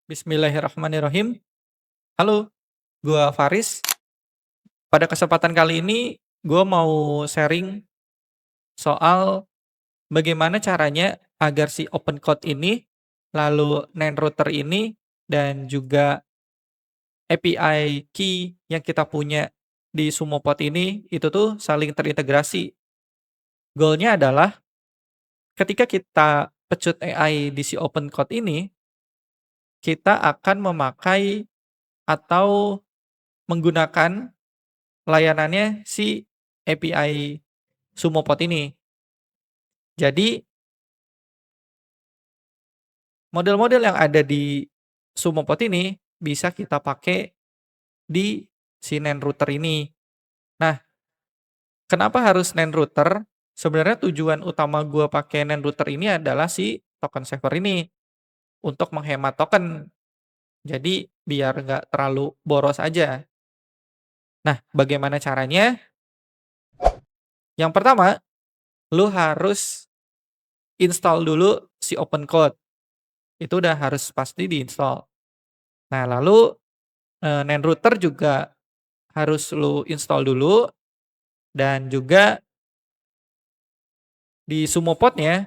Bismillahirrahmanirrahim. Halo, gua Faris. Pada kesempatan kali ini, gua mau sharing soal bagaimana caranya agar si open code ini, lalu NAND router ini, dan juga API key yang kita punya di SumoPod ini, itu tuh saling terintegrasi. Goalnya adalah ketika kita pecut AI di si open code ini, kita akan memakai atau menggunakan layanannya si API SumoPod ini. Jadi, model-model yang ada di SumoPod ini bisa kita pakai di si NAND router ini. Nah, kenapa harus NAND router? Sebenarnya tujuan utama gua pakai NAND router ini adalah si token saver ini, untuk menghemat token. Jadi, biar nggak terlalu boros aja. Nah, bagaimana caranya? Yang pertama, lu harus install dulu si OpenCode. Itu udah harus pasti di-install. Nah, lalu, NAND router juga harus lu install dulu, dan juga di SumoPod-nya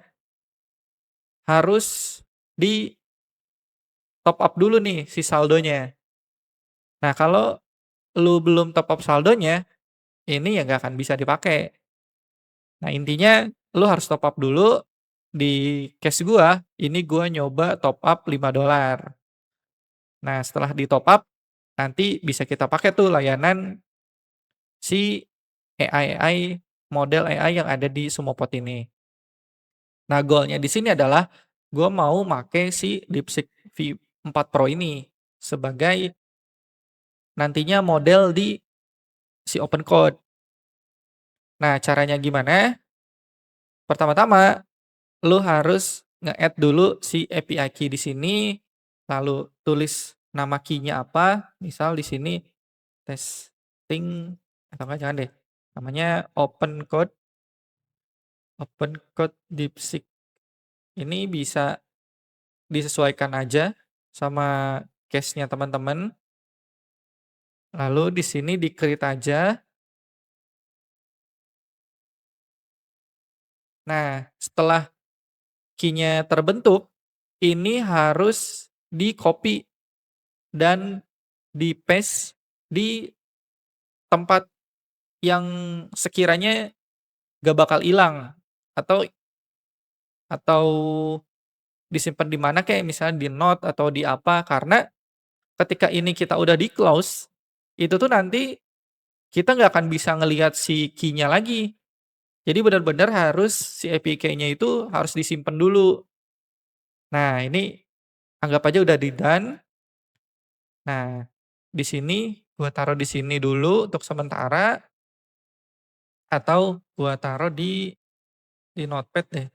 harus di top up dulu nih si saldonya. Nah, kalau lu belum top up saldonya, ini ya nggak akan bisa dipakai. Nah, intinya lu harus top up dulu. Di case gua, ini gua nyoba top up $5. Nah, setelah di top up, nanti bisa kita pakai tuh layanan si AI-AI, model AI yang ada di SumoPod ini. Nah, goalnya di sini adalah gue mau make si DeepSeek V4 Pro ini sebagai nantinya model di si open code. Nah, caranya gimana? Pertama-tama, lu harus nge-add dulu si API key di sini, lalu tulis nama key-nya apa, misal di sini testing, atau enggak jangan deh, namanya open code DeepSeek. Ini bisa disesuaikan aja sama case-nya teman-teman. Lalu di sini di-create aja. Nah, setelah key-nya terbentuk, ini harus di-copy dan di-paste di tempat yang sekiranya gak bakal hilang, atau atau disimpan di mana, kayak misalnya di note atau di apa, karena ketika ini kita udah di-close, itu tuh nanti kita nggak akan bisa ngelihat si key-nya lagi. Jadi benar-benar harus si APK-nya itu harus disimpan dulu. Nah, ini anggap aja udah di-done. Nah, di sini gua taruh di sini dulu untuk sementara, atau gua taruh di notepad deh.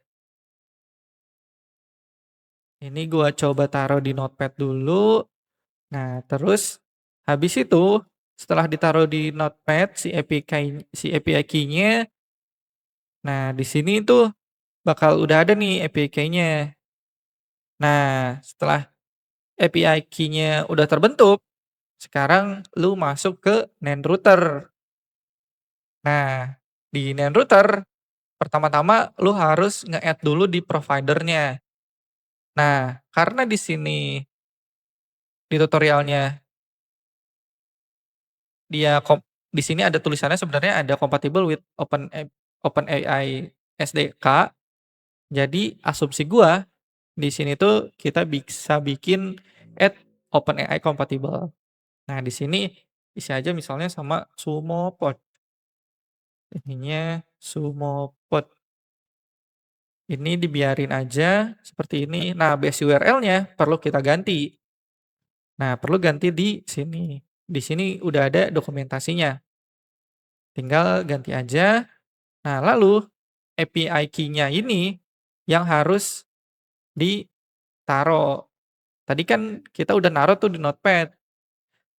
Ini gua coba taruh di notepad dulu. Nah, terus habis itu setelah ditaruh di notepad si API key-nya, nah di sini tuh bakal udah ada nih API key-nya. Nah, setelah API key-nya udah terbentuk, sekarang lu masuk ke NAND router. Nah, di NAND router, pertama-tama lu harus nge-add dulu di providernya. Nah, karena di sini di tutorialnya dia di sini ada tulisannya sebenarnya ada compatible with OpenAI SDK. Jadi asumsi gua di sini tuh kita bisa bikin add OpenAI compatible. Nah, di sini isi aja misalnya sama SumoPod. Ininya SumoPod. Ini dibiarin aja seperti ini. Nah, base URL-nya perlu kita ganti. Nah, perlu ganti di sini. Di sini udah ada dokumentasinya. Tinggal ganti aja. Nah, lalu API key-nya ini yang harus ditaruh. Tadi kan kita udah naruh tuh di Notepad.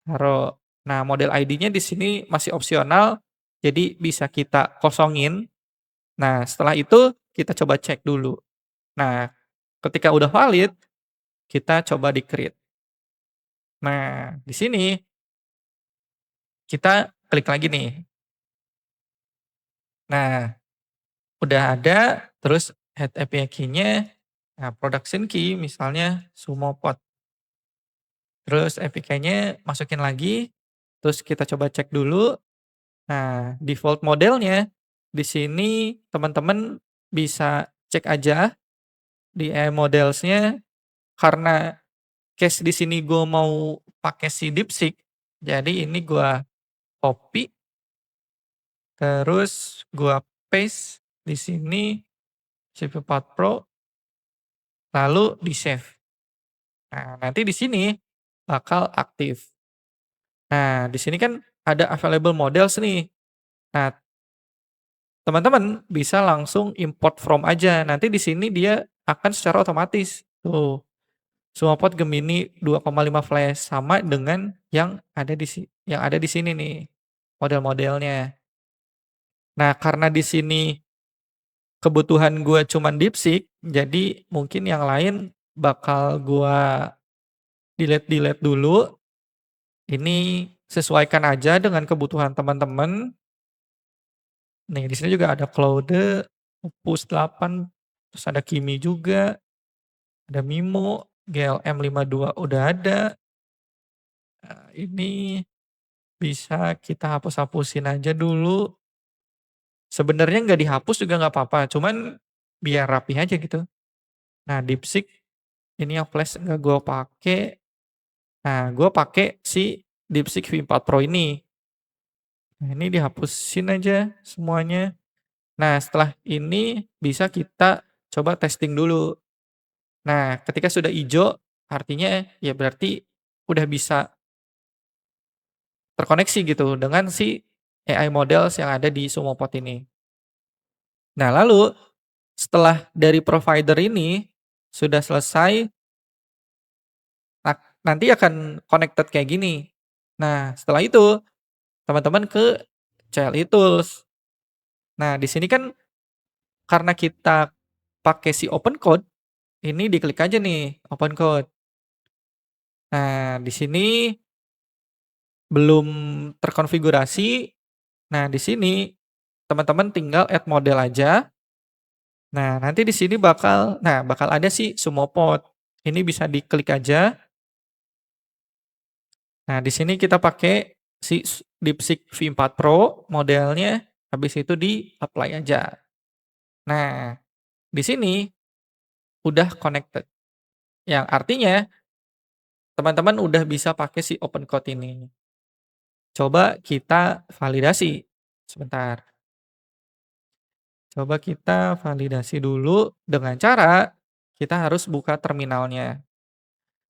Taruh. Nah, model ID-nya di sini masih opsional, jadi bisa kita kosongin. Nah, setelah itu kita coba cek dulu. Nah, ketika udah valid, kita coba di-create. Nah, di sini kita klik lagi nih. Nah, udah ada, terus head API key-nya, nah production key misalnya Sumopod, terus API key-nya masukin lagi, terus kita coba cek dulu. Nah, default modelnya di sini teman-teman bisa cek aja di AI models-nya, karena case di sini gue mau pakai si DeepSeek, jadi ini gue copy, terus gue paste di sini CV4 Pro, lalu di-save. Nah, nanti di sini bakal aktif. Nah, di sini kan ada available models nih. Nah, teman-teman bisa langsung import from aja. Nanti di sini dia akan secara otomatis. Tuh, Sumapod Gemini 2,5 flash sama dengan yang ada di sini nih model-modelnya. Nah, karena di sini kebutuhan gua cuman DeepSeek, jadi mungkin yang lain bakal gua delete-delete dulu. Ini sesuaikan aja dengan kebutuhan teman-teman. Nih, di sini juga ada Claude, Opus 8, terus ada Kimi juga, ada Mimo, GLM 52 udah ada. Ini bisa kita hapus-hapusin aja dulu. Sebenarnya nggak dihapus juga nggak apa-apa, cuman biar rapi aja gitu. Nah, DeepSeek ini yang flash nggak gua pakai. Nah, gua pakai si DeepSeek V4 Pro ini. Nah, ini dihapusin aja semuanya. Nah, setelah ini bisa kita coba testing dulu. Nah, ketika sudah ijo, artinya ya berarti udah bisa terkoneksi gitu dengan si AI models yang ada di Sumopod ini. Nah, lalu setelah dari provider ini sudah selesai, nanti akan connected kayak gini. Nah, setelah itu teman-teman ke CLI Tools. Nah, di sini kan karena kita pakai si open code, ini diklik aja nih open code. Nah, di sini belum terkonfigurasi. Nah, di sini teman-teman tinggal add model aja. Nah, nanti di sini bakal ada si Sumopod. Ini bisa diklik aja. Nah, di sini kita pakai si DeepSeek V4 Pro modelnya, habis itu di-apply aja. Nah, di sini udah connected. Yang artinya teman-teman udah bisa pakai si open code ini. Coba kita validasi. Sebentar. Coba kita validasi dulu dengan cara kita harus buka terminalnya.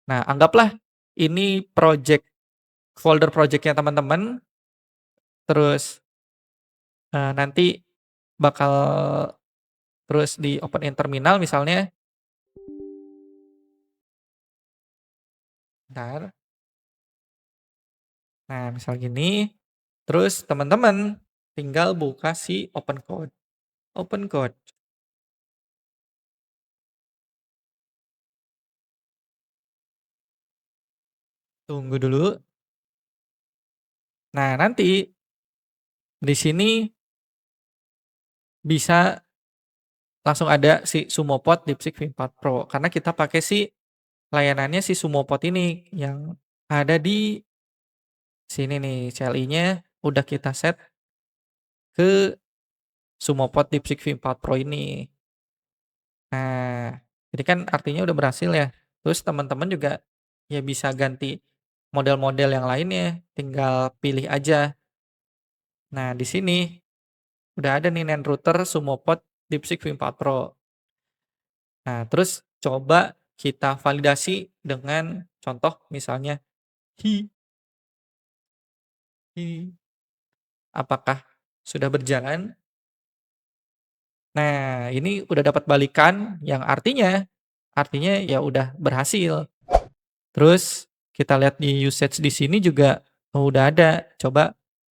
Nah, anggaplah ini folder projectnya teman-teman, terus nanti bakal terus di open in terminal misalnya. Bentar. Nah, misal gini, terus teman-teman tinggal buka si open code. Open code. Tunggu dulu. Nah, nanti di sini bisa langsung ada si Sumopod DeepSeek V4 Pro karena kita pakai si layanannya si Sumopod ini yang ada di sini nih, CLI-nya udah kita set ke Sumopod DeepSeek V4 Pro ini. Nah, jadi kan artinya udah berhasil ya. Terus teman-teman juga ya bisa ganti model-model yang lainnya, tinggal pilih aja. Nah, di sini udah ada nih NAND router Sumopod DeepSeek V4 Pro. Nah, terus coba kita validasi dengan contoh misalnya hi hi apakah sudah berjalan? Nah, ini udah dapat balikan yang artinya ya udah berhasil. Terus kita lihat di usage di sini juga udah ada.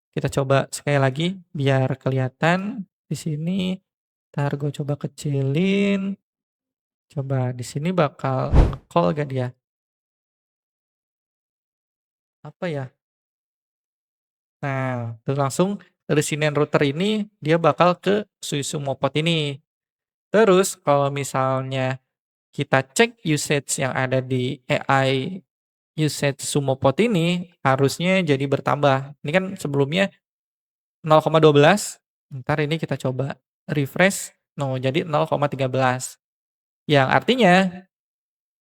Kita coba sekali lagi biar kelihatan di sini. Entar gue coba kecilin. Coba di sini bakal call gak dia? apa ya, nah, terus langsung dari si NAND router ini dia bakal ke si Sumopod ini. Terus kalau misalnya kita cek usage yang ada di AI usage Sumopod ini harusnya jadi bertambah. Ini kan sebelumnya 0,12, entar ini kita coba refresh, no jadi 0,13. Yang artinya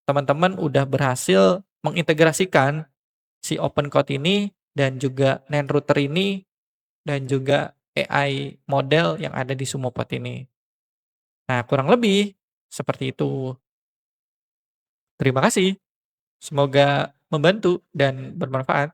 teman-teman udah berhasil mengintegrasikan si OpenCode ini dan juga NAND router ini dan juga AI model yang ada di Sumopod ini. Nah, kurang lebih seperti itu. Terima kasih, semoga membantu dan bermanfaat.